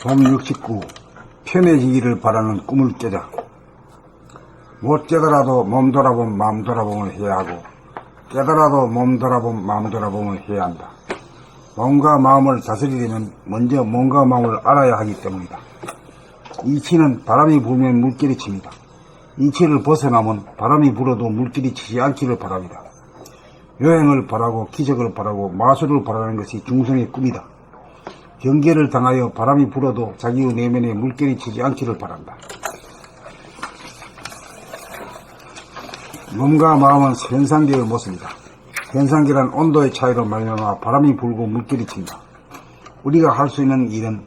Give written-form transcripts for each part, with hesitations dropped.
봄 69. 편해지기를 바라는 꿈을 깨자. 못 깨달아도 몸 돌아봄 마음 돌아봄을 해야 하고, 깨달아도 몸 돌아봄 마음 돌아봄을 해야 한다. 몸과 마음을 다스리려면 먼저 몸과 마음을 알아야 하기 때문이다. 이치는 바람이 불면 물결이 칩니다. 이치를 벗어나면 바람이 불어도 물결이 치지 않기를 바랍니다. 여행을 바라고 기적을 바라고 마술을 바라는 것이 중생의 꿈이다. 경계를 당하여 바람이 불어도 자기의 내면에 물결이 치지 않기를 바란다. 몸과 마음은 현상계의 모습이다. 현상계란 온도의 차이로 말미암아 바람이 불고 물결이 친다. 우리가 할 수 있는 일은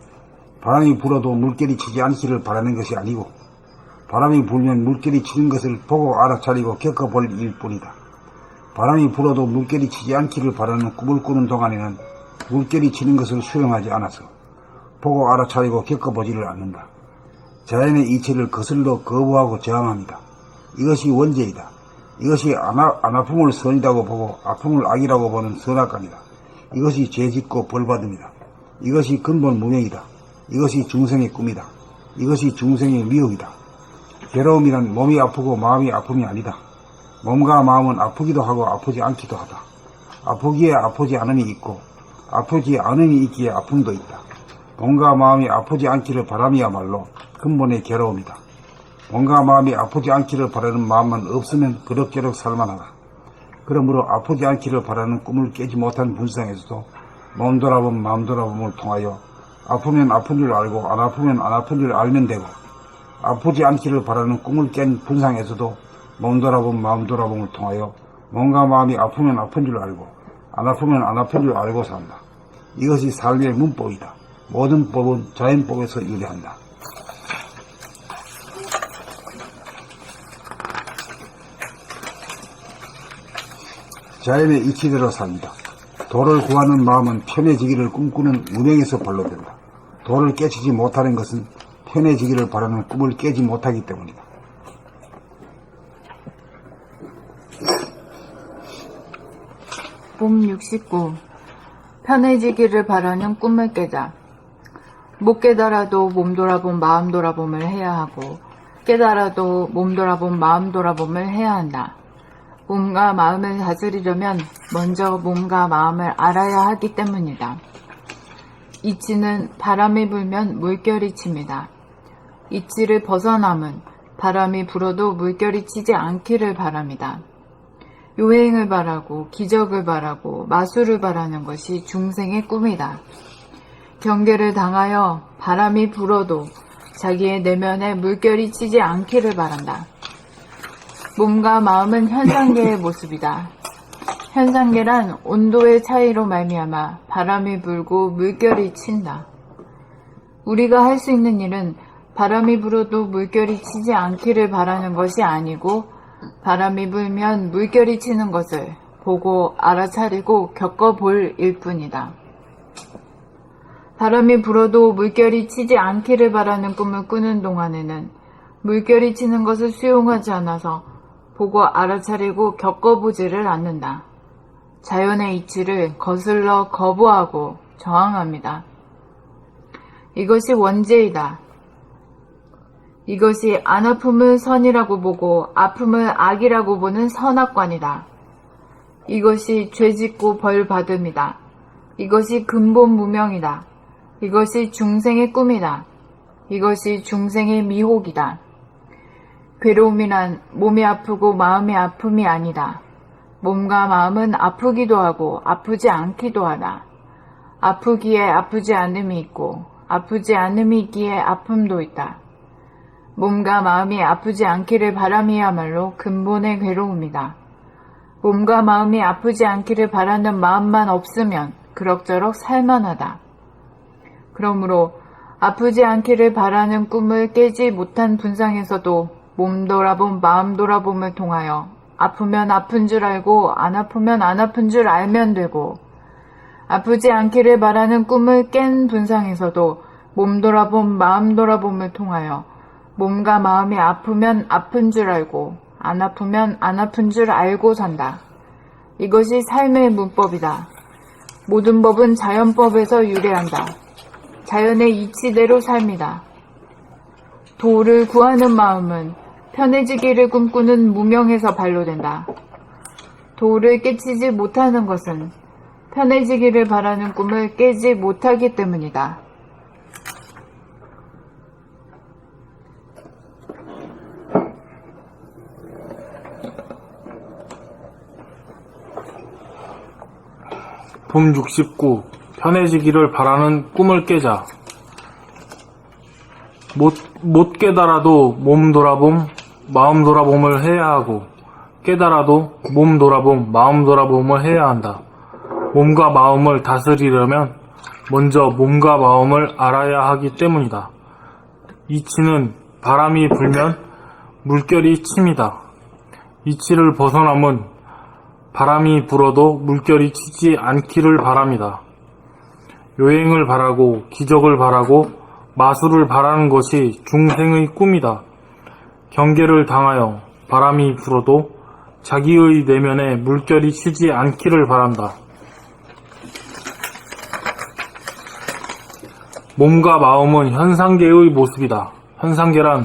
바람이 불어도 물결이 치지 않기를 바라는 것이 아니고, 바람이 불면 물결이 치는 것을 보고 알아차리고 겪어볼 일뿐이다. 바람이 불어도 물결이 치지 않기를 바라는 꿈을 꾸는 동안에는 물결이 치는 것을 수용하지 않아서 보고 알아차리고 겪어보지를 않는다. 자연의 이치를 거슬러 거부하고 저항합니다. 이것이 원죄이다. 이것이 안 아픔을 선이라고 보고 아픔을 악이라고 보는 선악관이다. 이것이 죄짓고 벌받음이다. 이것이 근본 무명이다. 이것이 중생의 꿈이다. 이것이 중생의 미혹이다. 괴로움이란 몸이 아프고 마음이 아픔이 아니다. 몸과 마음은 아프기도 하고 아프지 않기도 하다. 아프기에 아프지 않음이 있고 아프지 않음이 있기에 아픔도 있다. 몸과 마음이 아프지 않기를 바람이야말로 근본의 괴로움이다. 몸과 마음이 아프지 않기를 바라는 마음만 없으면 그럭저럭 살만하다. 그러므로 아프지 않기를 바라는 꿈을 깨지 못한 분상에서도 몸 돌아봄 마음 돌아봄을 통하여 아프면 아픈 줄 알고 안 아프면 안 아픈 줄 알면 되고, 아프지 않기를 바라는 꿈을 깬 분상에서도 몸 돌아봄 마음 돌아봄을 통하여 몸과 마음이 아프면 아픈 줄 알고 안 아프면 안 아픈 줄 알고 산다. 이것이 삶의 문법이다. 모든 법은 자연법에서 유래한다. 자연의 이치대로 삽니다. 도를 구하는 마음은 편해지기를 꿈꾸는 무명에서 발로된다. 도를 깨치지 못하는 것은 편해지기를 바라는 꿈을 깨지 못하기 때문이다. 봄 69. 편해지기를 바라는 꿈을 깨자. 못 깨달아도 몸 돌아봄 마음 돌아봄을 해야 하고, 깨달아도 몸 돌아봄 마음 돌아봄을 해야 한다. 몸과 마음을 다스리려면 먼저 몸과 마음을 알아야 하기 때문이다. 이치는 바람이 불면 물결이 칩니다. 이치를 벗어남은 바람이 불어도 물결이 치지 않기를 바랍니다. 요행을 바라고 기적을 바라고 마술을 바라는 것이 중생의 꿈이다. 경계를 당하여 바람이 불어도 자기의 내면에 물결이 치지 않기를 바란다. 몸과 마음은 현상계의 모습이다. 현상계란 온도의 차이로 말미암아 바람이 불고 물결이 친다. 우리가 할 수 있는 일은 바람이 불어도 물결이 치지 않기를 바라는 것이 아니고, 바람이 불면 물결이 치는 것을 보고 알아차리고 겪어볼 일뿐이다. 바람이 불어도 물결이 치지 않기를 바라는 꿈을 꾸는 동안에는 물결이 치는 것을 수용하지 않아서 보고 알아차리고 겪어보지를 않는다. 자연의 이치를 거슬러 거부하고 저항합니다. 이것이 원죄이다. 이것이 안 아픔을 선이라고 보고 아픔을 악이라고 보는 선악관이다. 이것이 죄짓고 벌받음이다. 이것이 근본 무명이다. 이것이 중생의 꿈이다. 이것이 중생의 미혹이다. 괴로움이란 몸이 아프고 마음이 아픔이 아니다. 몸과 마음은 아프기도 하고 아프지 않기도 하다. 아프기에 아프지 않음이 있고 아프지 않음이 있기에 아픔도 있다. 몸과 마음이 아프지 않기를 바람이야말로 근본의 괴로움이다. 몸과 마음이 아프지 않기를 바라는 마음만 없으면 그럭저럭 살만하다. 그러므로 아프지 않기를 바라는 꿈을 깨지 못한 분상에서도 몸 돌아봄 마음 돌아봄을 통하여 아프면 아픈 줄 알고 안 아프면 안 아픈 줄 알면 되고, 아프지 않기를 바라는 꿈을 깬 분상에서도 몸 돌아봄 마음 돌아봄을 통하여 몸과 마음이 아프면 아픈 줄 알고 안 아프면 안 아픈 줄 알고 산다. 이것이 삶의 문법이다. 모든 법은 자연법에서 유래한다. 자연의 이치대로 삽니다. 도를 구하는 마음은 편해지기를 꿈꾸는 무명에서 반로된다. 도를 깨치지 못하는 것은 편해지기를 바라는 꿈을 깨지 못하기 때문이다. 봄 69. 편해지기를 바라는 꿈을 깨자. 못 깨달아도 몸 돌아봄, 마음 돌아봄을 해야 하고, 깨달아도 몸 돌아봄, 마음 돌아봄을 해야 한다. 몸과 마음을 다스리려면 먼저 몸과 마음을 알아야 하기 때문이다. 이치는 바람이 불면 물결이 칩니다. 이치를 벗어남은 바람이 불어도 물결이 치지 않기를 바랍니다. 요행을 바라고 기적을 바라고 마술을 바라는 것이 중생의 꿈이다. 경계를 당하여 바람이 불어도 자기의 내면에 물결이 치지 않기를 바란다. 몸과 마음은 현상계의 모습이다. 현상계란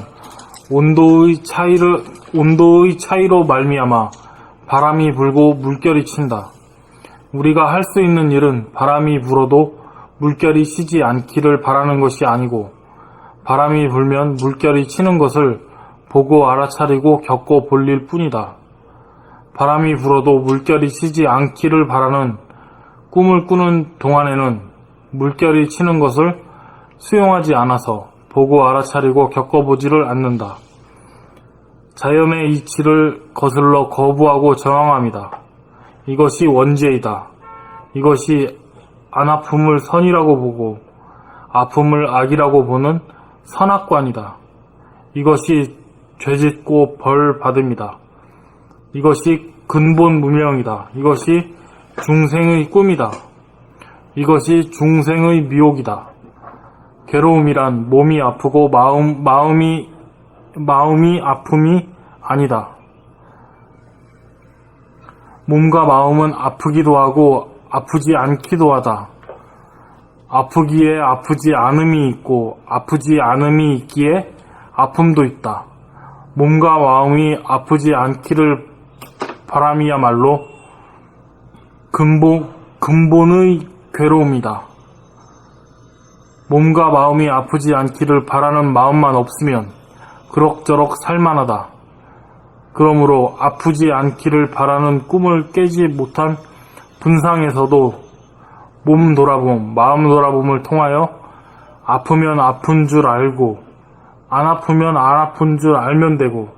온도의 차이로 말미암아 바람이 불고 물결이 친다. 우리가 할 수 있는 일은 바람이 불어도 물결이 치지 않기를 바라는 것이 아니고, 바람이 불면 물결이 치는 것을 보고 알아차리고 겪어 볼 일 뿐이다. 바람이 불어도 물결이 치지 않기를 바라는 꿈을 꾸는 동안에는 물결이 치는 것을 수용하지 않아서 보고 알아차리고 겪어보지를 않는다. 자연의 이치를 거슬러 거부하고 저항합니다. 이것이 원죄이다. 이것이 안 아픔을 선이라고 보고 아픔을 악이라고 보는 선악관이다. 이것이 죄짓고 벌 받음이다. 이것이 근본 무명이다. 이것이 중생의 꿈이다. 이것이 중생의 미혹이다. 괴로움이란 몸이 아프고 마음이 아픔이 아니다. 몸과 마음은 아프기도 하고 아프지 않기도 하다. 아프기에 아프지 않음이 있고 아프지 않음이 있기에 아픔도 있다. 몸과 마음이 아프지 않기를 바람이야말로 근본의 괴로움이다. 몸과 마음이 아프지 않기를 바라는 마음만 없으면 그럭저럭 살만하다. 그러므로 아프지 않기를 바라는 꿈을 깨지 못한 분상에서도 몸 돌아봄, 마음 돌아봄을 통하여 아프면 아픈 줄 알고 안 아프면 안 아픈 줄 알면 되고,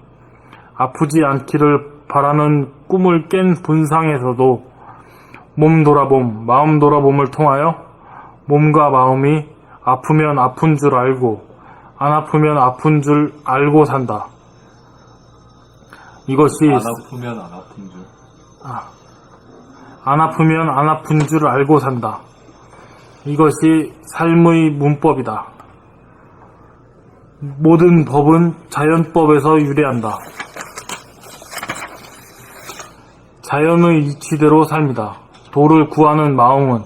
아프지 않기를 바라는 꿈을 깬 분상에서도 몸 돌아봄, 마음 돌아봄을 통하여 몸과 마음이 아프면 아픈 줄 알고 안 아프면 아픈 줄 알고 산다. 이것이 안 아프면 안 아픈 줄. 안 아프면 안 아픈 줄 알고 산다. 이것이 삶의 문법이다. 모든 법은 자연법에서 유래한다. 자연의 이치대로 삽니다. 도를 구하는 마음은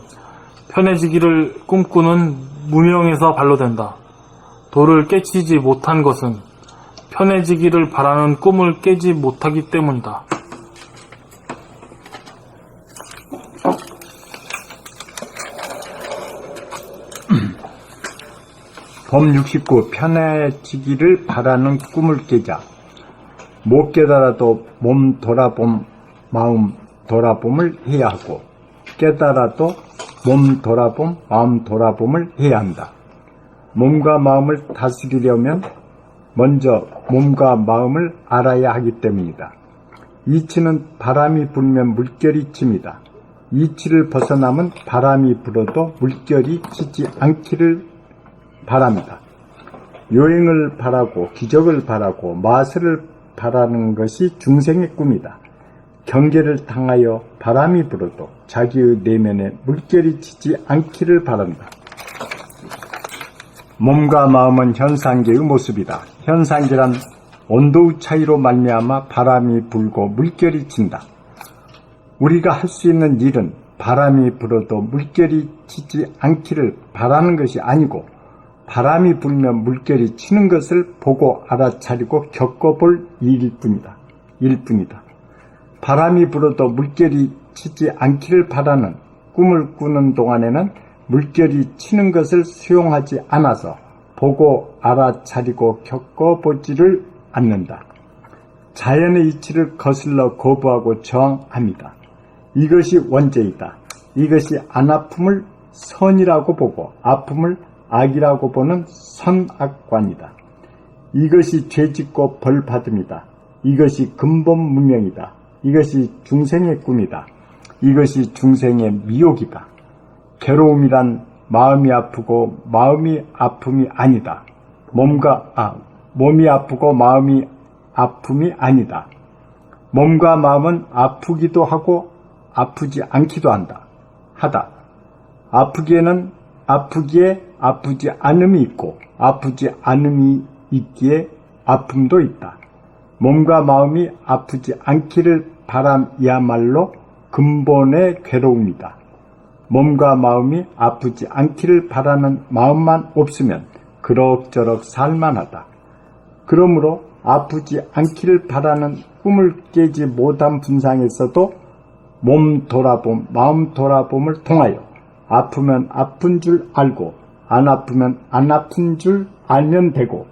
편해지기를 꿈꾸는 무명에서 반로된다. 도를 깨치지 못한 것은 편해지기를 바라는 꿈을 깨지 못하기 때문이다. 봄 69. 편해지기를 바라는 꿈을 깨자. 못 깨달아도 몸 돌아봄, 마음 돌아봄을 해야 하고, 깨달아도 몸 돌아봄, 마음 돌아봄을 해야 한다. 몸과 마음을 다스리려면 먼저 몸과 마음을 알아야 하기 때문이다. 이치는 바람이 불면 물결이 칩니다. 이치를 벗어나면 바람이 불어도 물결이 치지 않기를 바랍니다. 요행을 바라고 기적을 바라고 마술을 바라는 것이 중생의 꿈이다. 경계를 당하여 바람이 불어도 자기의 내면에 물결이 치지 않기를 바란다. 몸과 마음은 현상계의 모습이다. 현상계란 온도의 차이로 말미암아 바람이 불고 물결이 친다. 우리가 할 수 있는 일은 바람이 불어도 물결이 치지 않기를 바라는 것이 아니고 바람이 불면 물결이 치는 것을 보고 알아차리고 겪어볼 일일 뿐이다. 바람이 불어도 물결이 치지 않기를 바라는 꿈을 꾸는 동안에는 물결이 치는 것을 수용하지 않아서 보고 알아차리고 겪어보지를 않는다. 자연의 이치를 거슬러 거부하고 저항합니다. 이것이 원죄이다. 이것이 안 아픔을 선이라고 보고 아픔을 악이라고 보는 선악관이다. 이것이 죄짓고 벌받음이다. 이것이 근본 무명이다. 이것이 중생의 꿈이다. 이것이 중생의 미혹이다. 괴로움이란 마음이 아프고 마음이 아픔이 아니다. 몸이 아프고 마음이 아픔이 아니다. 몸과 마음은 아프기도 하고 아프지 않기도 하다. 아프기에 아프지 않음이 있고 아프지 않음이 있기에 아픔도 있다. 몸과 마음이 아프지 않기를 바람이야말로 근본의 괴로움이다. 몸과 마음이 아프지 않기를 바라는 마음만 없으면 그럭저럭 살만하다. 그러므로 아프지 않기를 바라는 꿈을 깨지 못한 분상에서도 몸 돌아봄, 마음 돌아봄을 통하여 아프면 아픈 줄 알고 안 아프면 안 아픈 줄 알면 되고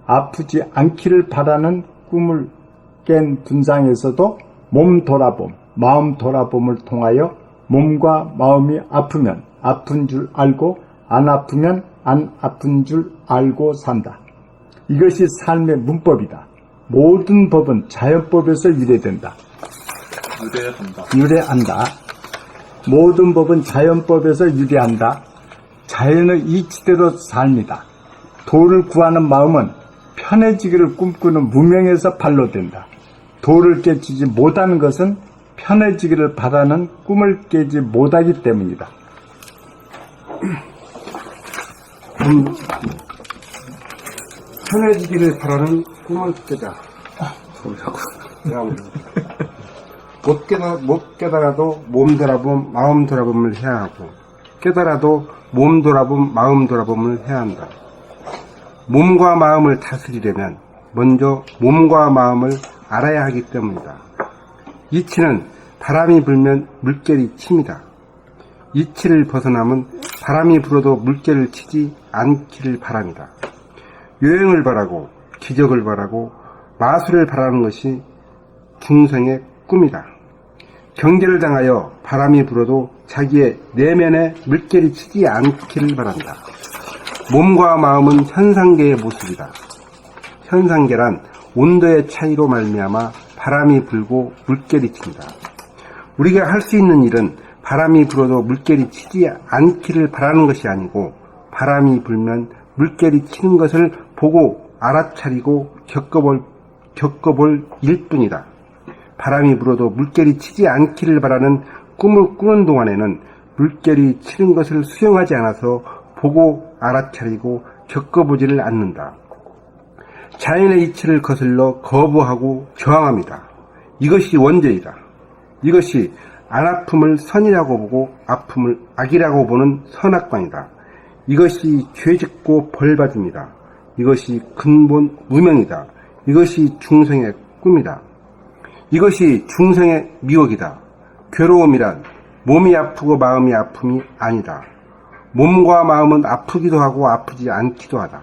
아프지 않기를 바라는 꿈을 깬 분상에서도 몸 돌아봄, 마음 돌아봄을 통하여 몸과 마음이 아프면 아픈 줄 알고 안 아프면 안 아픈 줄 알고 산다. 이것이 삶의 문법이다. 모든 법은 자연법에서 유래된다. 유래한다. 모든 법은 자연법에서 유래한다. 자연의 이치대로 삽니다. 도를 구하는 마음은 편해지기를 꿈꾸는 무명에서 발로된다. 도를 깨치지 못하는 것은 편해지기를 바라는 꿈을 깨지 못하기 때문이다. 편해지기를 바라는 꿈을 깨자. 못 깨달아도 몸 돌아봄, 마음 돌아봄을 해야 하고, 깨달아도 몸 돌아봄, 마음 돌아봄을 해야 한다. 몸과 마음을 다스리려면 먼저 몸과 마음을 알아야 하기 때문이다. 이치는 바람이 불면 물결이 칩니다. 이치를 벗어나면 바람이 불어도 물결을 치지 않기를 바랍니다. 요행을 바라고 기적을 바라고 마술을 바라는 것이 중생의 꿈이다. 경계를 당하여 바람이 불어도 자기의 내면에 물결이 치지 않기를 바란다. 몸과 마음은 현상계의 모습이다. 현상계란 온도의 차이로 말미암아 바람이 불고 물결이 친다. 우리가 할 수 있는 일은 바람이 불어도 물결이 치지 않기를 바라는 것이 아니고 바람이 불면 물결이 치는 것을 보고 알아차리고 겪어볼 일뿐이다. 바람이 불어도 물결이 치지 않기를 바라는 꿈을 꾸는 동안에는 물결이 치는 것을 수용하지 않아서 보고 알아차리고 겪어보지를 않는다. 자연의 이치를 거슬러 거부하고 저항합니다. 이것이 원죄이다. 이것이 안 아픔을 선이라고 보고 아픔을 악이라고 보는 선악관이다. 이것이 죄짓고 벌받음이다. 이것이 근본 무명이다. 이것이 중생의 꿈이다. 이것이 중생의 미혹이다. 괴로움이란 몸이 아프고 마음이 아픔이 아니다. 몸과 마음은 아프기도 하고 아프지 않기도 하다.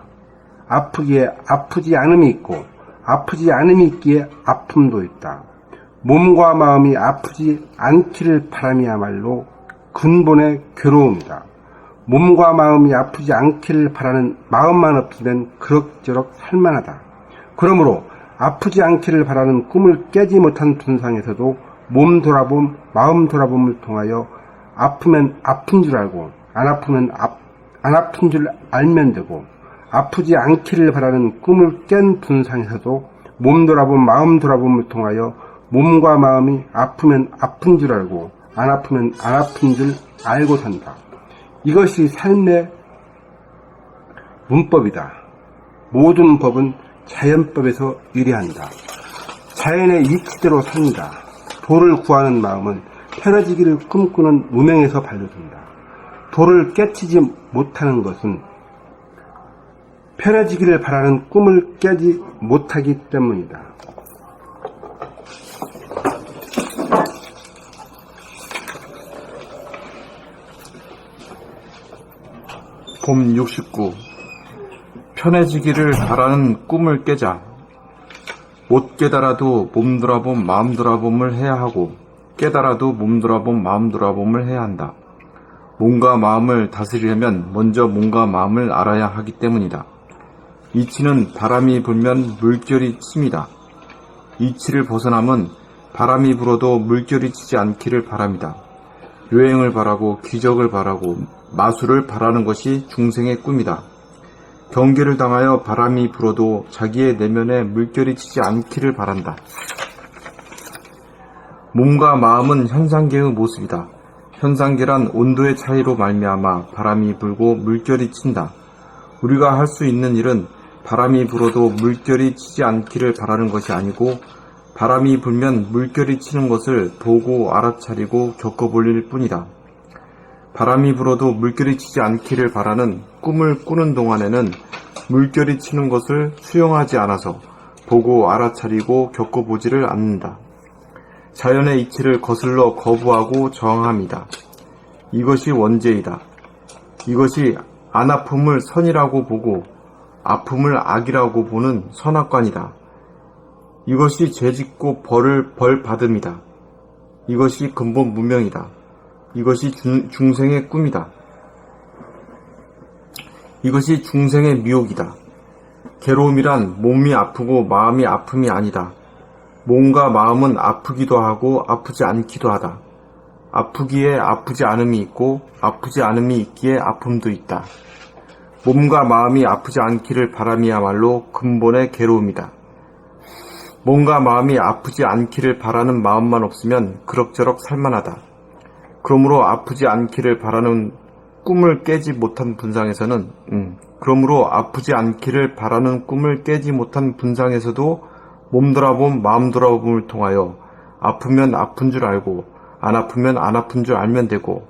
아프기에 아프지 않음이 있고 아프지 않음이 있기에 아픔도 있다. 몸과 마음이 아프지 않기를 바람이야말로 근본의 괴로움이다. 몸과 마음이 아프지 않기를 바라는 마음만 없으면 그럭저럭 살만하다. 그러므로 아프지 않기를 바라는 꿈을 깨지 못한 분상에서도 몸 돌아봄, 마음 돌아봄을 통하여 아프면 아픈 줄 알고 안 아프면 안 아픈 줄 알면 되고 아프지 않기를 바라는 꿈을 깬 분상에서도 몸 돌아봄, 마음 돌아봄을 통하여 몸과 마음이 아프면 아픈 줄 알고 안 아프면 안 아픈 줄 알고 산다. 이것이 삶의 문법이다. 모든 법은 자연법에서 유래한다. 자연의 이치대로 삽니다. 도를 구하는 마음은 편해지기를 꿈꾸는 무명에서 발려든다. 도를 깨치지 못하는 것은 편해지기를 바라는 꿈을 깨지 못하기 때문이다. 봄 69. 편해지기를 바라는 꿈을 깨자. 못 깨달아도 몸 돌아봄 마음 돌아봄을 해야 하고 깨달아도 몸 돌아봄 마음 돌아봄을 해야 한다. 몸과 마음을 다스리려면 먼저 몸과 마음을 알아야 하기 때문이다. 이치는 바람이 불면 물결이 칩니다. 이치를 벗어남은 바람이 불어도 물결이 치지 않기를 바랍니다. 요행을 바라고 기적을 바라고 마술을 바라는 것이 중생의 꿈이다. 경계를 당하여 바람이 불어도 자기의 내면에 물결이 치지 않기를 바란다. 몸과 마음은 현상계의 모습이다. 현상계란 온도의 차이로 말미암아 바람이 불고 물결이 친다. 우리가 할 수 있는 일은 바람이 불어도 물결이 치지 않기를 바라는 것이 아니고 바람이 불면 물결이 치는 것을 보고 알아차리고 겪어볼 일 뿐이다. 바람이 불어도 물결이 치지 않기를 바라는 꿈을 꾸는 동안에는 물결이 치는 것을 수용하지 않아서 보고 알아차리고 겪어보지를 않는다. 자연의 이치를 거슬러 거부하고 저항합니다. 이것이 원죄이다. 이것이 안 아픔을 선이라고 보고 아픔을 악이라고 보는 선악관이다. 이것이 죄짓고 벌 받음이다. 이것이 근본 무명이다. 이것이 중생의 꿈이다. 이것이 중생의 미혹이다. 괴로움이란 몸이 아프고 마음이 아픔이 아니다. 몸과 마음은 아프기도 하고 아프지 않기도 하다. 아프기에 아프지 않음이 있고 아프지 않음이 있기에 아픔도 있다. 몸과 마음이 아프지 않기를 바람이야말로 근본의 괴로움이다. 몸과 마음이 아프지 않기를 바라는 마음만 없으면 그럭저럭 살만하다. 그러므로 아프지 않기를 바라는 꿈을 깨지 못한 분상에서는 몸 돌아봄 마음 돌아봄을 통하여 아프면 아픈 줄 알고 안 아프면 안 아픈 줄 알면 되고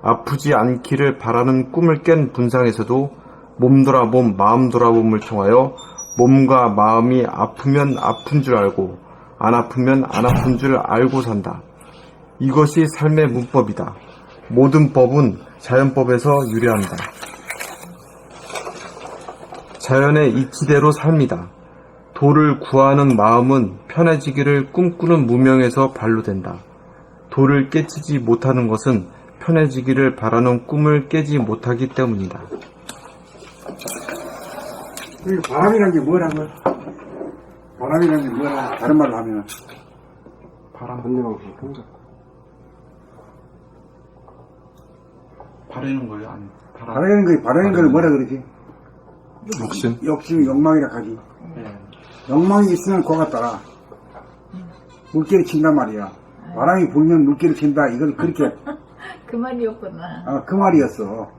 아프지 않기를 바라는 꿈을 깬 분상에서도 몸 돌아봄 마음 돌아봄을 통하여 몸과 마음이 아프면 아픈 줄 알고 안 아프면 안 아픈 줄 알고 산다. 이것이 삶의 문법이다. 모든 법은 자연법에서 유래한다. 자연의 이치대로 삶이다. 도를 구하는 마음은 편해지기를 꿈꾸는 무명에서 반로된다. 도를 깨치지 못하는 것은 편해지기를 바라는 꿈을 깨지 못하기 때문이다. 바람이란 게 뭐라고? 바람이란 게 뭐라? 다른 말로 하면 바라는 거예요? 아니, 바라는 걸 뭐라 그러지? 욕심? 욕심이 욕망이라 하지. 네. 욕망이 있으면 고가 따라 물결이 친단 말이야. 바람이 불면 물결이 친다. 이걸 그렇게 그 말이었구나. 그 말이었어.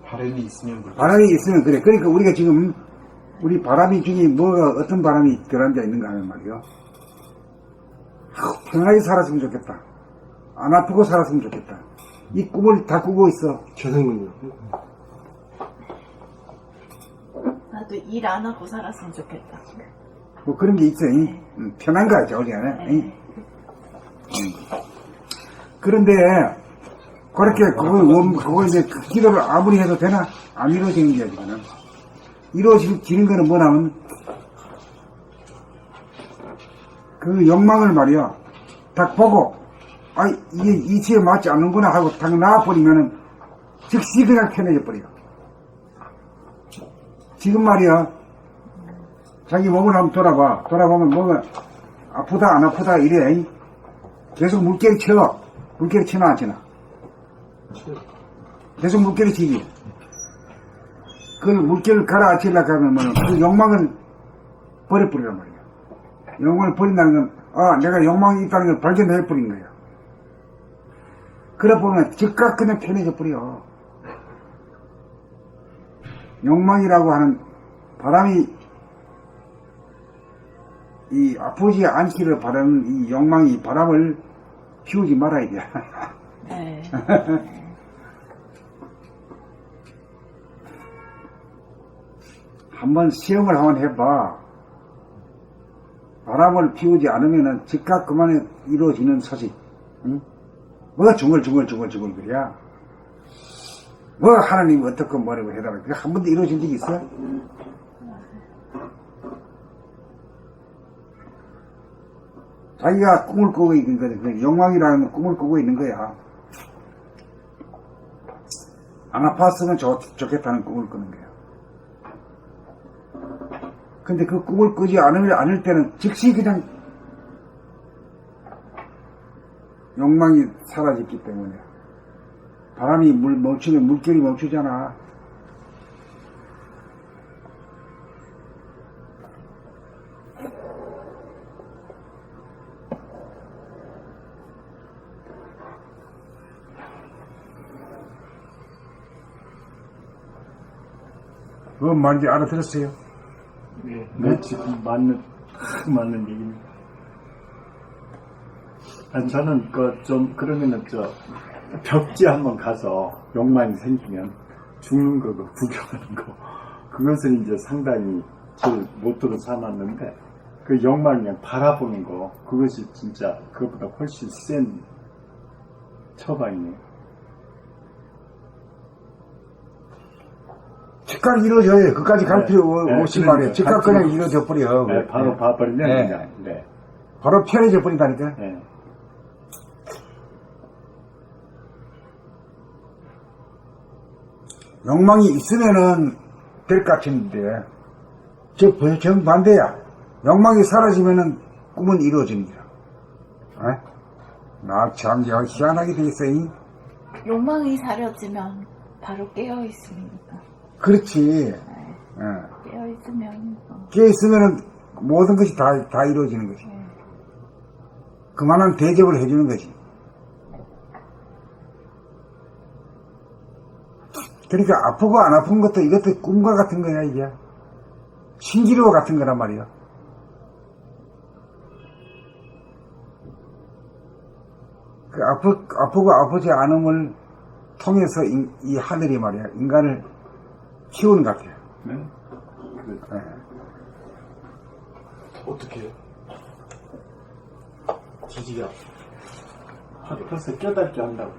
바람이 있으면 바람이 있으면 그래. 그러니까 우리가 지금 우리 바람이 중에 뭐가 어떤 바람이 들어앉아 있는가 하는 말이야. 편하게 살았으면 좋겠다. 안 아프고 살았으면 좋겠다. 이 꿈을 다 꾸고 있어. 죄송군요. 나도 일 안 하고 살았으면 좋겠다. 뭐 그런 게 있어. 편한 거야, 우리가. 그런데 그렇게 그거 이제 그 기도를 아무리 해도 되나? 안 이루어지는 거야, 지금은. 이루어지는 거는 뭐냐면 그 욕망을 말이야. 딱 보고 이게 이치에 맞지 않는구나 하고 딱 나와버리면은 즉시 그냥 편해져 버려. 지금 말이야. 자기 몸을 한번 돌아보면 뭐가 아프다 안 아프다 이래. 계속 물결이 쳐. 물결이 치나 안 치나? 계속 물결이 치지. 그 물결을 가라앉히려고 하면 그 욕망을 버려버리란 말이야. 욕망을 버린다는 건 내가 욕망이 있다는 걸 발견해버린 거야. 그러다 보면 즉각 그냥 편해져 버려. 욕망이라고 하는 바람이 이 아프지 않기를 바라는 이 욕망이 바람을 피우지 말아야 돼. 네. 한번 시험을 한번 해봐. 바람을 피우지 않으면은 즉각 그만에 이루어지는 소식. 응? 뭐가 중얼중얼 그래야. 뭐 하나님 어떻게 뭐라고 해달라. 그게 한 번도 이루어진 적이 있어? 자기가 꿈을 꾸고 있는 거야. 욕망이라는 꿈을 꾸고 있는 거야. 안 아팠으면 좋겠다는 꿈을 꾸는 거야. 근데 그 꿈을 꾸지 않을 때는 즉시 그냥 욕망이 사라졌기 때문에 바람이 멈추면 물결이 멈추잖아. 그건 뭔지 알아들었어요? 네, 지금 딱 맞는 얘기입니다. 저는 그러면은 벽지 한번 가서 욕망이 생기면 죽는 거, 구경하는 거, 그것을 이제 상당히 제일 모토로 삼았는데, 그 욕망 그냥 바라보는 거, 그것이 진짜 그것보다 훨씬 센 처방이네요. 즉각 이루어져요. 그까지 갈 필요 없이 말이에요. 즉각 그냥 필요 이루어져 버려. 네, 바로 봐버리면 네. 그냥, 네. 바로 편해져 버린다니까. 네. 욕망이 있으면은 될 것 같은데, 정반대야. 욕망이 사라지면은 꿈은 이루어집니다. 나 참 희한하게 돼 있어. 욕망이 사라지면 바로 깨어 있습니다. 그렇지. 깨어 있으면 깨어있으면은 모든 것이 다 이루어지는 거지. 그만한 대접을 해주는 거지. 그러니까 아프고 안 아픈 것도 이것도 꿈과 같은 거야, 이게. 신기루 같은 거란 말이야. 그 아프고 아프지 않음을 통해서 이 하늘이 말이야, 인간을 키우는 것 같아요. 네? 네. 어떻게 해요? 지지가 아파서 깨닫게 한다고.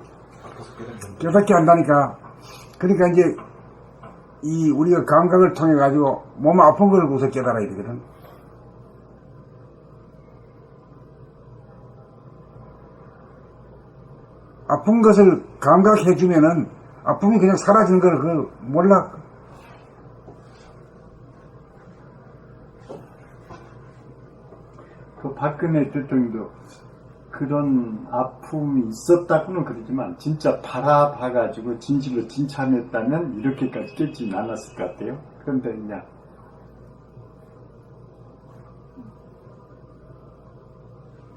깨닫게 한다니까. 그러니까 이제 우리가 감각을 통해 가지고 몸 아픈 걸 보고서 깨달아야 되거든. 아픈 것을 감각해 주면은 아픔이 그냥 사라지는 걸 그걸 몰라. 그 박근혜 대통령도 그런 아픔이 있었다고는 그러지만 진짜 바라봐가지고 진실로 진참했다면 이렇게까지 깨지는 않았을 것 같아요. 그런데 그냥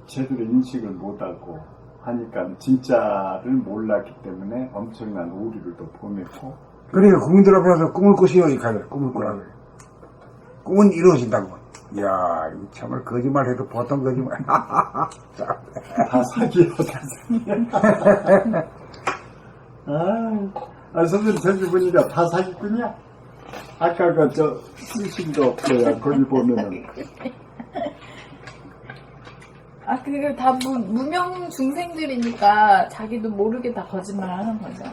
제대로 인식을 못하고 하니까 진짜를 몰랐기 때문에 엄청난 오류를 또 보냈고. 그러니까 국민들 앞에서 꿈을 꾸시오 이 가요. 꿈을 꾸라고. 꿈은 이루어진다고. 이야, 이 참을 거짓말해도 보통 거짓말. 다 사기야, 다 사기야. 선생님 저기 보니까 다 사기꾼이야. 아까 쓰신도 없어요. 거기 보면은. 그게 다 무명 중생들이니까 자기도 모르게 다 거짓말 하는 거죠.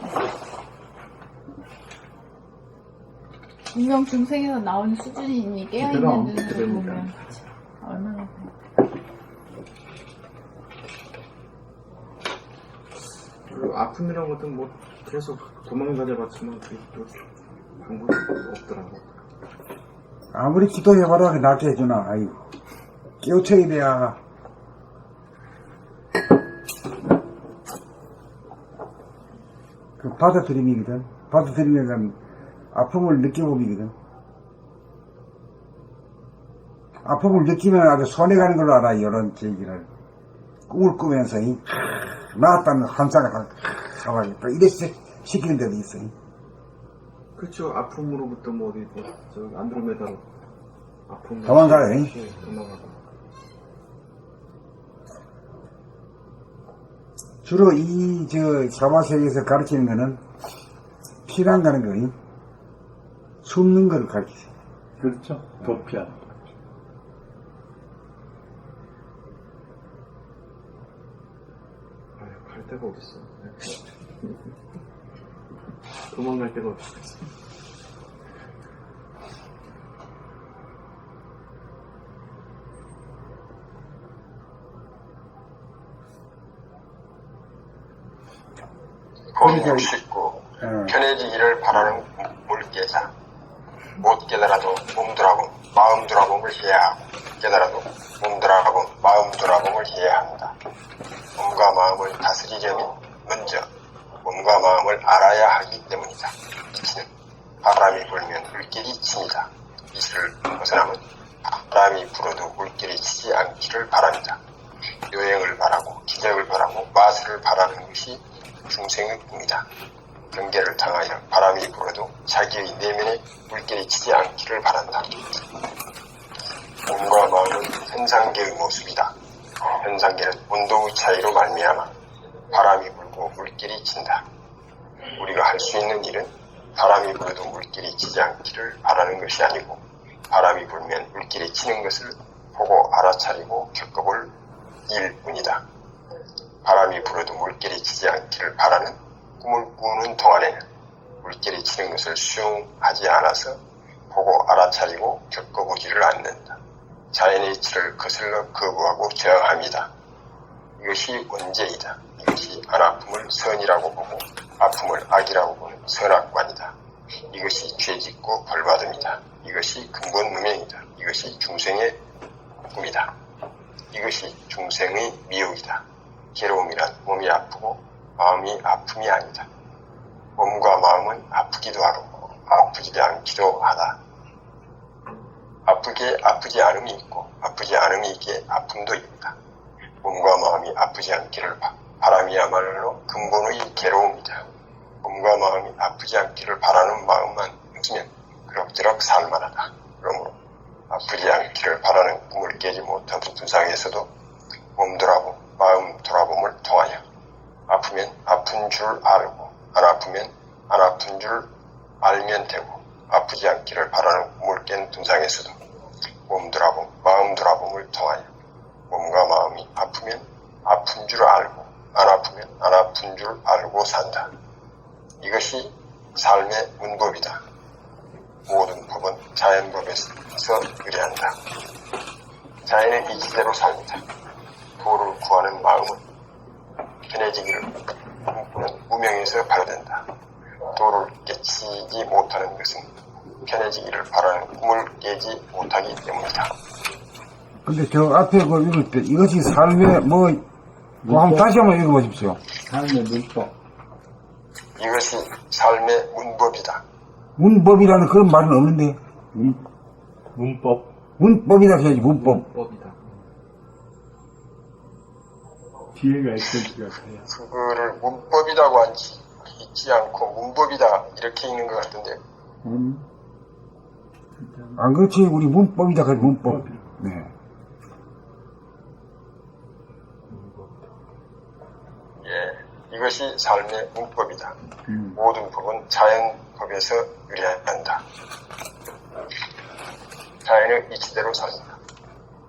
무명 중생에서 나온 수준이니 깨어있는 눈으로 보면 얼마나 별로 아픔이라고든 뭐 계속 도망다녀봤지만 그게 또 방법이 없더라고. 아무리 기도해봐라 낫게 해주나. 아이고, 깨우쳐야 돼야. 그 받아들임이거든. 받아들이면 아픔을 느껴봄이거든. 아픔을 느끼면 아주 손해가는 걸로 알아. 이런 얘기를 꿈을 꾸면서 나았다는 환상을 잡아야겠다 이래 시키는 데도 있어. 그렇죠. 아픔으로부터 뭐 어디 저 안드로메다로 아픔 도망가요. 도망가고. 주로 사바세계에서 가르치는 거는 피난 가는 거니 숨는 거를 가르치세요. 그렇죠. 도피하는 거죠. 갈 데가 어딨어. 도망갈 데가 어딨어. 그러니까 19. 편해지기를 바라는 물깨자. 못 깨달아도 몸돌아봄, 마음 돌아봄을 해야 하고, 깨달아도 몸돌아봄, 마음 돌아봄을 해야 한다. 몸과 마음을 다스리려면 먼저 몸과 마음을 알아야 하기 때문이다. 이치는 바람이 불면 물결이 칩니다. 이를 벗어나면 바람이 불어도 물결이 치지 않기를 바랍니다. 요행을 바라고 기적을 바라고 마술을 바라는 것이 중생의 꿈이다. 경계를 당하여 바람이 불어도 자기의 내면에 물결이 치지 않기를 바란다. 몸과 마음은 현상계의 모습이다. 현상계는 온도의 차이로 말미암아 바람이 불고 물결이 친다. 우리가 할 수 있는 일은 바람이 불어도 물결이 치지 않기를 바라는 것이 아니고 바람이 불면 물결이 치는 것을 보고 알아차리고 겪어볼 일뿐이다. 바람이 불어도 물결이 치지 않기를 바라는 꿈을 꾸는 동안에는 물결이 치는 것을 수용하지 않아서 보고 알아차리고 겪어보지를 않는다. 자연의 이치를 거슬러 거부하고 저항합니다. 이것이 원죄이다. 이것이 안 아픔을 선이라고 보고 아픔을 악이라고 보는 선악관이다. 이것이 죄짓고 벌받음이다. 이것이 근본 무명이다. 이것이 중생의 꿈이다. 이것이 중생의 미혹이다. 괴로움이란 몸이 아프고 마음이 아픔이 아니다. 몸과 마음은 아프기도 하고 아프지 않기도 하다. 아프지 않음이 있고 아프지 않음이 있기에 아픔도 있다. 몸과 마음이 아프지 않기를 바람이야말로 근본의 괴로움이다. 몸과 마음이 아프지 않기를 바라는 마음만 있으면 그럭저럭 살만하다. 그러므로 아프지 않기를 바라는 꿈을 깨지 못한 분상에서도 몸 돌아봄, 마음 돌아봄을 통하여 아프면 아픈 줄 알고 안 아프면 안 아픈 줄 알면 되고 아프지 않기를 바라는 꿈을 깬 분상에서도 몸 돌아봄, 마음 돌아봄을 통하여 몸과 마음이 아프면 아픈 줄 알고 안 아프면 안 아픈 줄 알고 산다. 이것이 삶의 문법이다. 모든 법은 자연법에서 의뢰한다. 자연의 이치대로 삽니다. 도를 구하는 마음은 편해지기를 꿈꾸는 무명에서 발현된다. 도를 깨치지 못하는 것은 편해지기를 바라는 꿈을 깨지 못하기 때문이다. 근데 저 앞에 그 읽을 때 이것이 삶의 뭐 한번 다시 한번 읽어보십시오. 삶의 문법. 이것이 삶의 문법이다. 문법이라는 그런 말은 없는데 문법. 문법이다 해야지 문법. 법이다. 뒤에가 있을지가 그래요. 그거를 문법이라고 읽지 않고 문법이다 이렇게 읽는 것 같은데 안 그렇지 우리 문법이다 그래 문법. 네. 예, 이것이 삶의 문법이다. 모든 법은 자연법에서 의뢰한다. 자연의 이치대로 삽니다.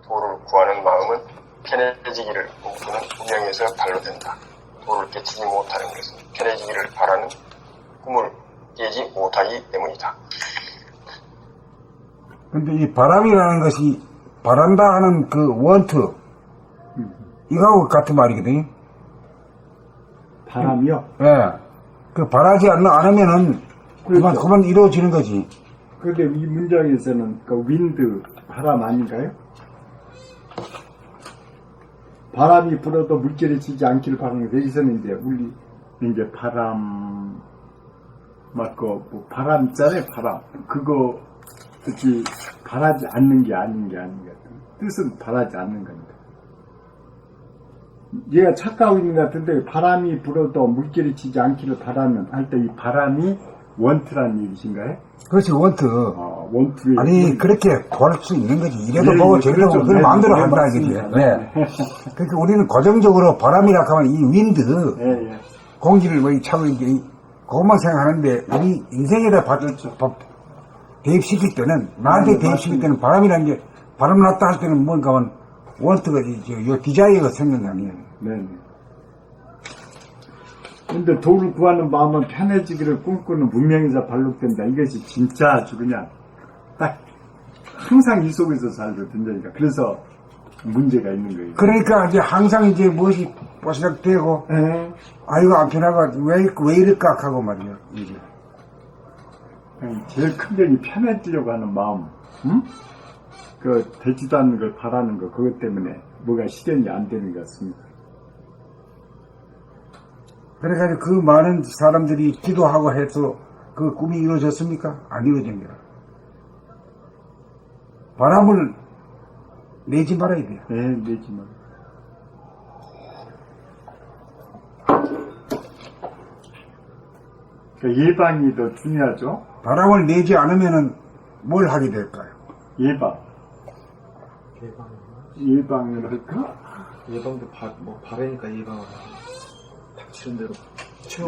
도를 구하는 마음은 편해지기를 꿈꾸는 무명에서 발로된다. 도를 깨치지 못하는 것은 편해지기를 바라는 꿈을 깨지 못하기 때문이다. 근데 이 바람이라는 것이 바란다 하는 그 원트 이거하고 같은 말이거든요. 바람이요? 예. 그 바라지 않으면은 그렇죠. 그만 이루어지는 거지. 근데 이 문장에서는 그 윈드, 바람 아닌가요? 바람이 불어도 물결이 치지 않기를 바라는 게 여기서는 이제 우리 이제 바람 맞고 뭐 바람 있잖아요. 바람 그거 특히 바라지 않는 게 아닌 게 아닌 것 같아요. 뜻은 바라지 않는 겁니다. 얘가 착각하고 있는 것 같은데 바람이 불어도 물결이 치지 않기를 바라는 할 때 이 바람이 원트라는 얘기신가요? 그렇지 원트. 원투에 아니 그렇게 구할 수 있는 거지. 이래도 네, 보고 네, 저래도 보고 그렇죠. 그걸 네, 마음대로 네, 한다 이거지. 맞습니다. 네. 그러니까 우리는 고정적으로 바람이라 하면 이 윈드 예, 예. 공기를 뭐 차고 이제 그것만 생각하는데 우리 인생에다 대입시킬 때는, 나한테 대입시킬 때는 바람이라는 게, 바람 났다 할 때는 뭔가, 원트가, 요 디자이어가 생긴 거 아니에요. 네. 근데 도를 구하는 마음은 편해지기를 꿈꾸는 문명에서 발록된다. 이것이 진짜 아주 그냥 딱 항상 이 속에서 살거든요. 그래서 문제가 있는 거예요. 그러니까 이제 항상 이제 무엇이 뽀시락되고, 예. 아이고, 안 편하고, 왜 이럴까 하고 말이에요, 이게. 제일 큰 게 편해지려고 하는 마음, 응? 그 되지도 않는 걸 바라는 거, 그것 때문에 뭐가 실현이 안 되는 것 같습니다. 그래가지고 그 많은 사람들이 기도하고 해서 그 꿈이 이루어졌습니까? 안 이루어진 거야. 바람을 내지 말아야 돼요. 네, 내지만. 그러니까 예방이 더 중요하죠. 바람을 내지 않으면은 뭘 하게 될까요? 예방. 예방을 할까? 예방도 바라니까 예방을 닥치는 대로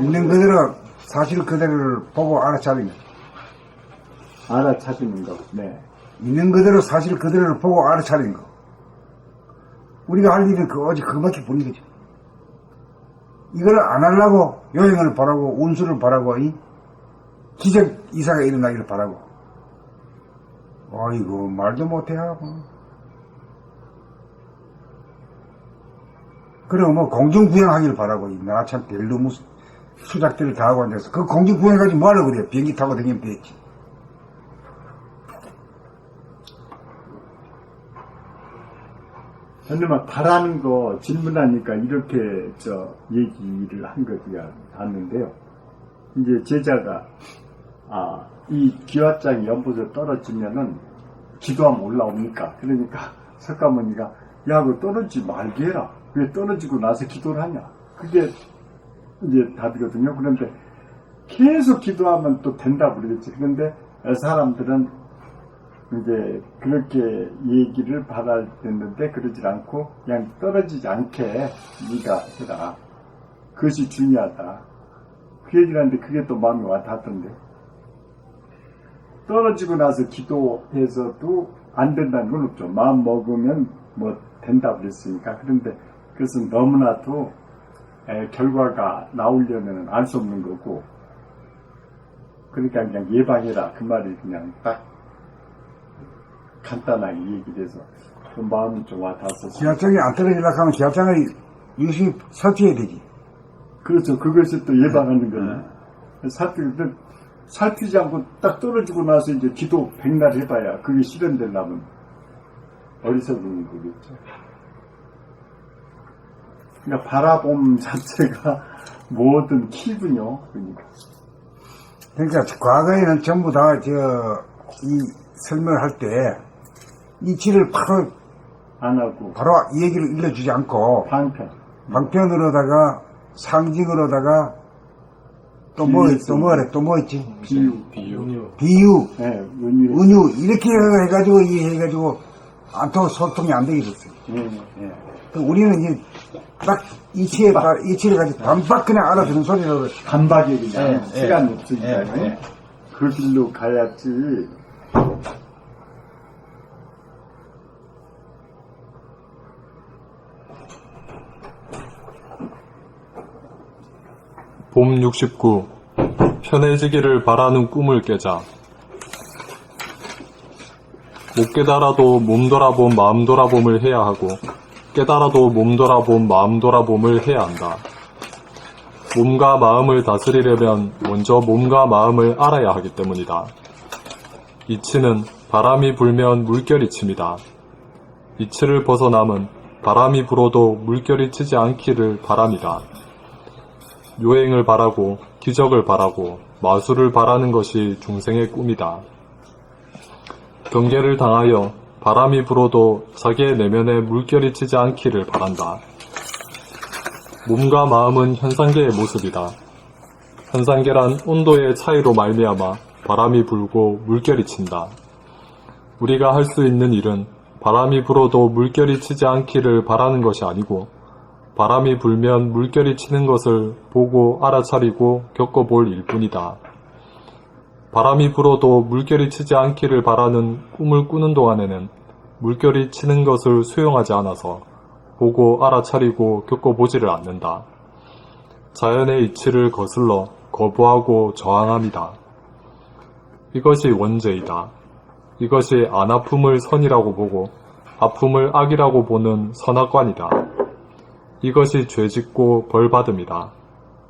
있는 그대로 사실 그대로를 보고 알아차리는 거. 알아차리는 거. 네. 있는 그대로 사실 그대로를 보고 알아차리는 거. 우리가 할 일은 오직 그밖에 뿐인 거죠. 이걸 안 하려고 여행을 바라고 운수를 바라고 이 기적 이사가 일어나기를 바라고. 아이고 말도 못해 하고. 그리고 뭐 공중부양하기를 바라고 나 참 별로 무슨 수작들을 다 하고 앉아서 그 공중부양까지 뭐하려고 그래요. 비행기 타고 다니면 되지. 근데 막 바라는 거 질문하니까 이렇게 얘기를 한 거 제가 봤는데요. 이제 제자가 이 기와장이 연못에 떨어지면은 기도하면 올라옵니까? 그러니까 석가모니가 야, 그거 떨어지지 말게 해라. 왜 떨어지고 나서 기도를 하냐? 그게 이제 답이거든요. 그런데 계속 기도하면 또 된다고 그러겠지. 그런데 사람들은 이제 그렇게 얘기를 받아냈는데 그러질 않고 그냥 떨어지지 않게 네가 해라. 그것이 중요하다. 그 얘기를 하는데 그게 또 마음이 와닿던데. 떨어지고 나서 기도해서도 안 된다는 건 없죠. 마음 먹으면 뭐 된다고 그랬으니까. 그런데 그것은 너무나도 결과가 나오려면 알 수 없는 거고. 그러니까 그냥 예방해라. 그 말이 그냥 딱 간단하게 얘기를 해서 그 마음이 좀 와닿았었어요. 기압장이 안 떨어지려고 하면 기압장을 유심히 살펴야 되지. 그렇죠. 그것이 또 예방하는 거예요. 살피지 않고 딱 떨어지고 나서 이제 기도 백날 해봐야 그게 실현되려면 어리석은 거겠죠. 그러니까 바라봄 자체가 모든 키군요. 그러니까 과거에는 전부 다 이 설명을 할 때 이치를 안 하고 바로 이 얘기를 일러주지 않고 방편으로다가 상징으로다가 또 뭐 있지? 비유, 네, 은유 이렇게 해가지고 이해해가지고 안토 소통이 안 되게 됐어요. 우리는 이제 딱 이치를 가지고 반박 그냥 알아듣는 소리로 반박이 그냥 시간이 없으니까 그 길로 가야지. 봄 69. 편해지기를 바라는 꿈을 깨자. 못 깨달아도 몸 돌아봄 마음 돌아봄을 해야 하고 깨달아도 몸 돌아봄 마음 돌아봄을 해야 한다. 몸과 마음을 다스리려면 먼저 몸과 마음을 알아야 하기 때문이다. 이치는 바람이 불면 물결이 칩니다. 이치를 벗어남은 바람이 불어도 물결이 치지 않기를 바랍니다. 요행을 바라고 기적을 바라고 마술을 바라는 것이 중생의 꿈이다. 경계를 당하여 바람이 불어도 자기의 내면에 물결이 치지 않기를 바란다. 몸과 마음은 현상계의 모습이다. 현상계란 온도의 차이로 말미암아 바람이 불고 물결이 친다. 우리가 할 수 있는 일은 바람이 불어도 물결이 치지 않기를 바라는 것이 아니고 바람이 불면 물결이 치는 것을 보고 알아차리고 겪어볼 일뿐이다. 바람이 불어도 물결이 치지 않기를 바라는 꿈을 꾸는 동안에는 물결이 치는 것을 수용하지 않아서 보고 알아차리고 겪어보지를 않는다. 자연의 이치를 거슬러 거부하고 저항합니다. 이것이 원죄이다. 이것이 안 아픔을 선이라고 보고 아픔을 악이라고 보는 선악관이다. 이것이 죄짓고 벌받음이다.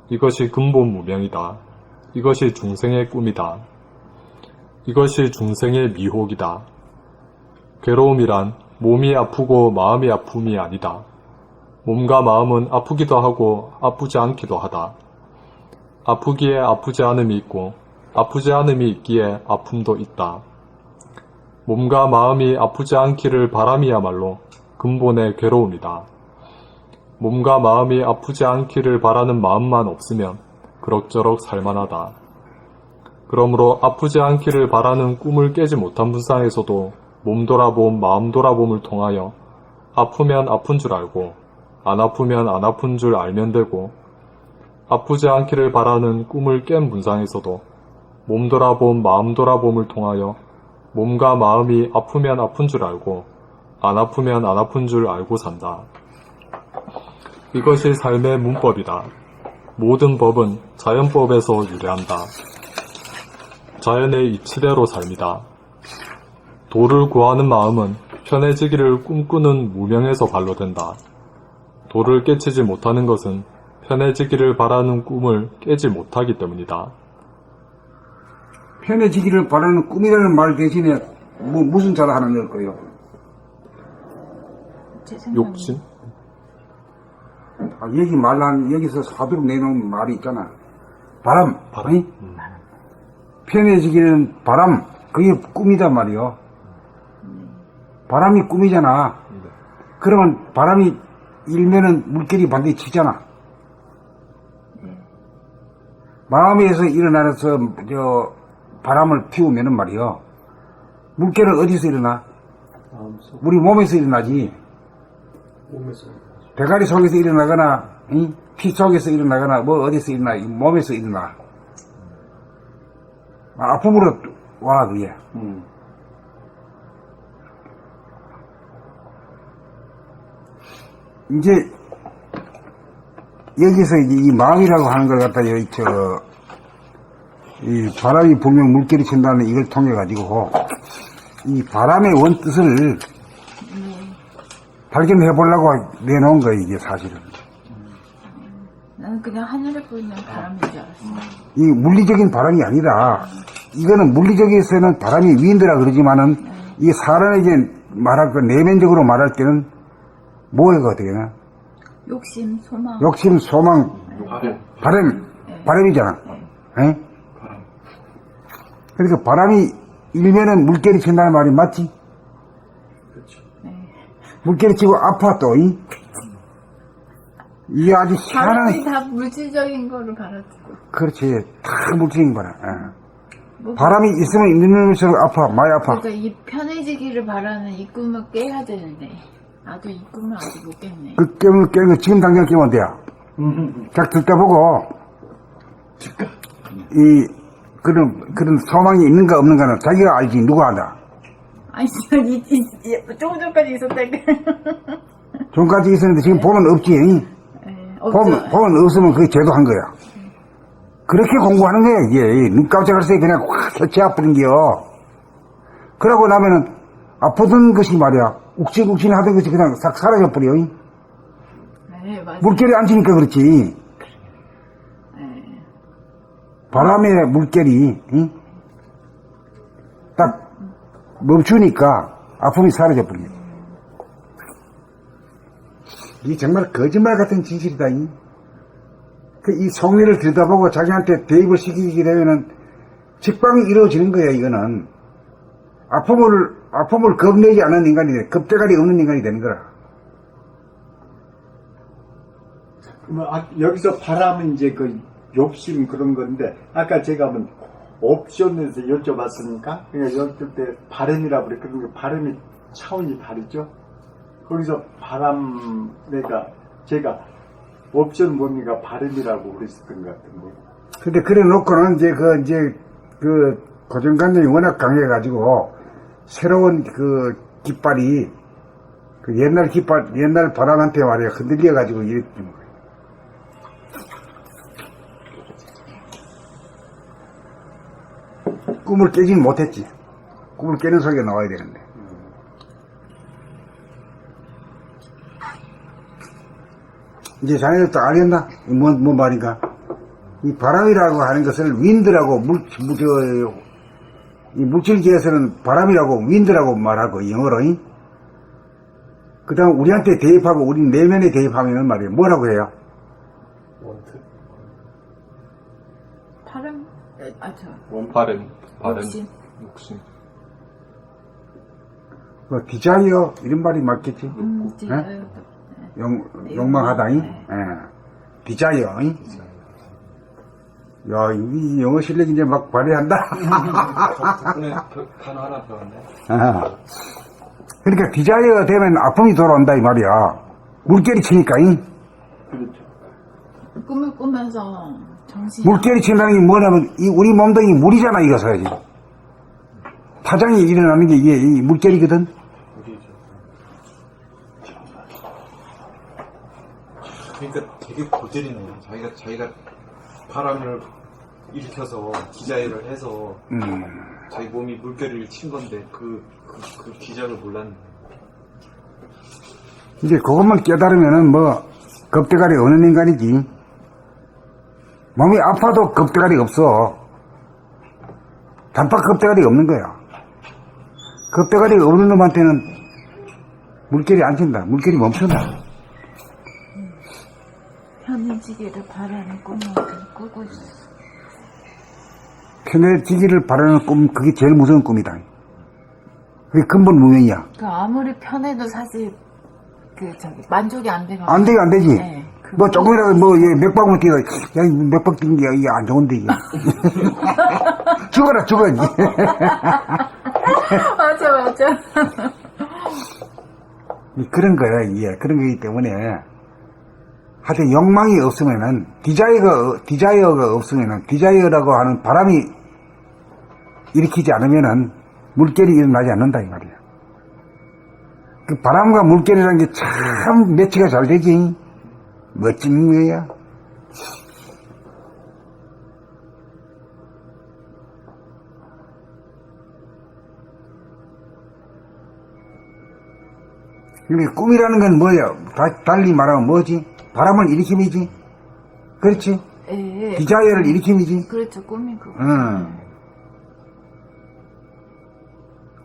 이것이 근본 무명이다. 이것이 중생의 꿈이다. 이것이 중생의 미혹이다. 괴로움이란 몸이 아프고 마음이 아픔이 아니다. 몸과 마음은 아프기도 하고 아프지 않기도 하다. 아프기에 아프지 않음이 있고 아프지 않음이 있기에 아픔도 있다. 몸과 마음이 아프지 않기를 바람이야말로 근본의 괴로움이다. 몸과 마음이 아프지 않기를 바라는 마음만 없으면 그럭저럭 살만하다. 그러므로 아프지 않기를 바라는 꿈을 깨지 못한 분상에서도 몸 돌아봄, 마음 돌아봄을 통하여 아프면 아픈 줄 알고 안 아프면 안 아픈 줄 알면 되고 아프지 않기를 바라는 꿈을 깬 분상에서도 몸 돌아봄, 마음 돌아봄을 통하여 몸과 마음이 아프면 아픈 줄 알고 안 아프면 안 아픈 줄 알고 산다. 이것이 삶의 문법이다. 모든 법은 자연법에서 유래한다. 자연의 이치대로 삶이다. 도를 구하는 마음은 편해지기를 꿈꾸는 무명에서 반로된다. 도를 깨치지 못하는 것은 편해지기를 바라는 꿈을 깨지 못하기 때문이다. 편해지기를 바라는 꿈이라는 말 대신에 무슨 자를 하나 넣을 거예요? 욕심? 얘기 말란 여기서 사두로 내놓은 말이 있잖아. 바람. 아니? 편해지기는 바람. 그게 꿈이단 말이요. 바람이 꿈이잖아. 그러면 바람이 일면은 물결이 반드시 치잖아. 마음에서 일어나서 바람을 피우면은 말이요. 물결은 어디서 일어나? 우리 몸에서 일어나지. 대가리 속에서 일어나거나, 피 속에서 일어나거나, 어디서 일어나? 몸에서 일어나. 아픔으로 와, 그게. 이제, 여기서 이 마음이라고 하는 걸 갖다, 이 바람이 불면 물결이 친다는 이걸 통해가지고, 이 바람의 원뜻을 발견해 보려고 내놓은 거예요, 이게 사실은. 나는 그냥 하늘에 보이는 바람인 줄 알았어. 이 물리적인 바람이 아니라, 이거는 물리적에서는 바람이 위인드라 그러지만은, 이 사람에게 말할 거, 내면적으로 말할 때는 뭐가 어떻게 되나? 욕심, 소망. 욕심, 소망, 바람이잖아. 에? 그러니까 바람이 일면은 물결이 친다는 말이 맞지? 물결이 치고 아파 또, 이게 아주 희한한. 바람이 다 물질적인 거를 바라지고. 그렇지. 다 물질적인 바람. 바람이 있으면 있는 놈에서 아파, 많이 아파. 그러니까 이 편해지기를 바라는 이 꿈을 깨야 되는데, 나도 이 꿈을 아직 못 깼네. 그 깨면 깨는 거 지금 당장 깨면 돼요. 딱 듣다 보고, 그런 소망이 있는가 없는가는 자기가 알지, 누가 안다. 아니, 진짜, 조금 전까지 있었다니까. 전까지 있었는데 지금 보면 없지. 보면 없으면 그게 제도한 거야. 그렇게 공부하는 거야, 이게. 눈 깜짝할 새 그냥 확 해치워버린겨. 그러고 나면은, 아프던 것이 말이야. 욱신욱신 하던 것이 그냥 싹 사라져버려. 네, 맞아요. 물결이 안 치니까 그렇지. 바람의 물결이, 딱 멈추니까 아픔이 사라져버려. 이게 정말 거짓말 같은 진실이다. 이 속내를 들여다보고 자기한테 대입을 시키게 되면은 직방이 이루어지는 거야, 이거는. 아픔을 겁내지 않은 인간이 돼. 겁대가리 없는 인간이 되는 거라. 여기서 바람은 이제 그 욕심 그런 건데, 아까 제가 한번 옵션에서 여쭤봤으니까, 그러니까 여쭤볼 때 바람이라고 그래. 그러니까 바람의 차원이 다르죠? 거기서 바람, 제가 옵션 뭡니까? 바람이라고 그랬었던 것 같은데. 근데 그래 놓고는 고정관념이 워낙 강해가지고 새로운 그 깃발이 그 옛날 깃발, 옛날 바람한테 말이야 흔들려가지고 이랬던 거예요. 꿈을 깨진 못했지. 꿈을 깨는 소리가 나와야 되는데. 이제 자네들도 알겠나? 뭔 말인가? 이 바람이라고 하는 것을 윈드라고 이 물질계에서는 바람이라고 윈드라고 말하고 영어로. 그 다음 우리한테 대입하고 우리 내면에 대입하면 말이에요. 뭐라고 해요? 발음, 바램, 욕심. 욕심. 뭐 디자이어 이런 말이 맞겠지? 디자이어. 욕망하다잉? 디자이어. 야, 이 영어 실력 이제 막 발휘한다. 덕분에 단어 하나 배웠네. 그러니까 디자이어가 되면 아픔이 돌아온다 이 말이야. 물결이 치니까. 그렇죠. 꿈을 꾸면서 정신이 물결이 친다는 게 뭐냐면 우리 몸도 이 물이잖아 이것이. 타장이 일어나는 게 이게 이 물결이거든. 그러니까 되게 고질이네요. 자기가 바람을 일으켜서 기자회를 해서 자기 몸이 물결을 친 건데 그 기작을 몰랐네. 이제 그것만 깨달으면은 뭐 겁대가리 없는 인간이지. 몸이 아파도 겁대가리 없어. 단박 겁대가리 없는 거야. 겁대가리가 없는 놈한테는 물결이 안 친다. 물결이 멈춘다. 편해지기를 바라는 꿈을 꾸고 있어. 편해지기를 바라는 꿈, 그게 제일 무서운 꿈이다. 그게 근본 무명이야. 그 아무리 편해도 사실 만족이 안 돼가. 안 되지, 안 되지. 네, 뭐 조금이라도 몇 방울 뛰어, 야, 몇 방 뛰는 게 이게 안 좋은데, 이게. 죽어라. 맞아. 그런 거야, 이게. 그런 거기 때문에. 하여튼 욕망이 없으면은, 디자이어가 없으면은, 디자이어라고 하는 바람이 일으키지 않으면은, 물결이 일어나지 않는다, 이 말이야. 그 바람과 물결이라는 게 참 매치가 잘 되지. 멋진 거야. 그러니까 꿈이라는 건 뭐야? 달리 말하면 뭐지? 바람을 일으킴이지. 그렇지? 예. 디자이어를 일으킴이지. 그렇죠, 꿈이 그거.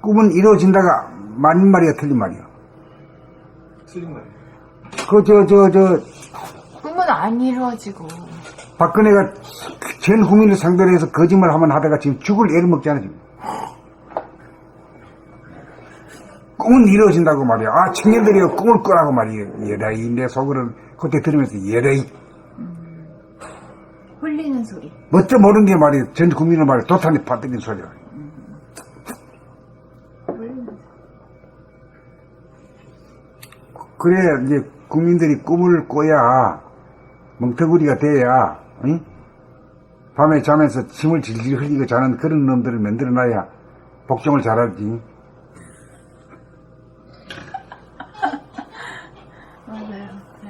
꿈은 이루어진다가 맞는 말이야, 틀린 말이야? 틀린 말이에요. 꿈은 안 이루어지고. 박근혜가 전 국민을 상대로 해서 거짓말 한번 하다가 지금 죽을 애를 먹잖아, 지금. 꿈은 이루어진다고 말이야. 아, 청년들이 꿈을 꾸라고 말이야. 예라이, 내 속으로는 그때 들으면서 예라이. 홀리는 소리. 멋져 모르는 게 말이야. 전 국민을 말이야. 도탄이 파뜨린 소리야. 홀리는 소리. 그래야 이제 국민들이 꿈을 꿔야 멍텅구리가 돼야, 응? 밤에 자면서 침을 질질 흘리고 자는 그런 놈들을 만들어놔야 복종을 잘하지. 맞아요. 네.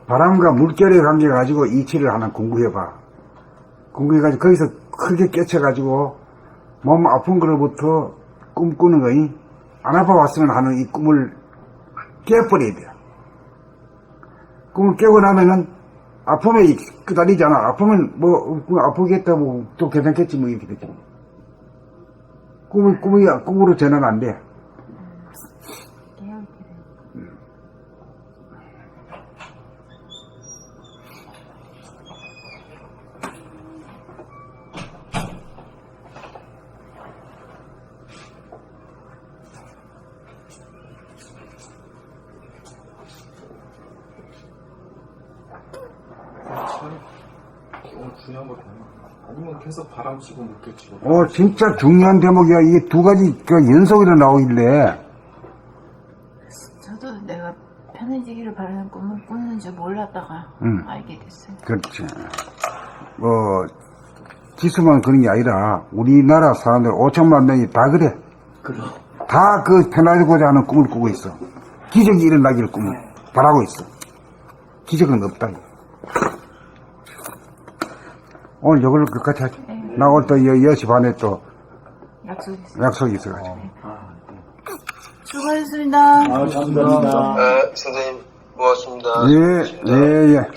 바람과 물결의 관계 가지고 이치를 하나 공부해봐. 공부해가지고 거기서 크게 깨쳐가지고 몸 아픈 거로부터 꿈꾸는 거이 안 아파왔으면 하는 이 꿈을 깨버려야 돼. 꿈을 깨고 나면은 아픔에 끄달리잖아. 아프면 뭐 아프겠다 뭐 또 괜찮겠지 뭐 이렇게 되지. 꿈으로 전환 안 돼. 오늘 중요한 거 배웠나? 아니면 계속 바람 쐬고 물결치고. 진짜 중요한 대목이야. 이게 두 가지 연속으로 나오길래. 저도 내가 편해지기를 바라는 꿈을 꾸는 줄 몰랐다가 알게 됐어요. 그렇지. 지수만 그런 게 아니라 우리나라 사람들 5천만 명이 다 그래. 다 편하고자 하는 꿈을 꾸고 있어. 기적이 일어나기를 바라고 있어. 기적은 없다. 오늘 이걸로 끝까지 하자. 나 오늘 또 10시 반에 또 약속이 있어가지고. 수고하셨습니다. 감사합니다. 선생님 고맙습니다. 예.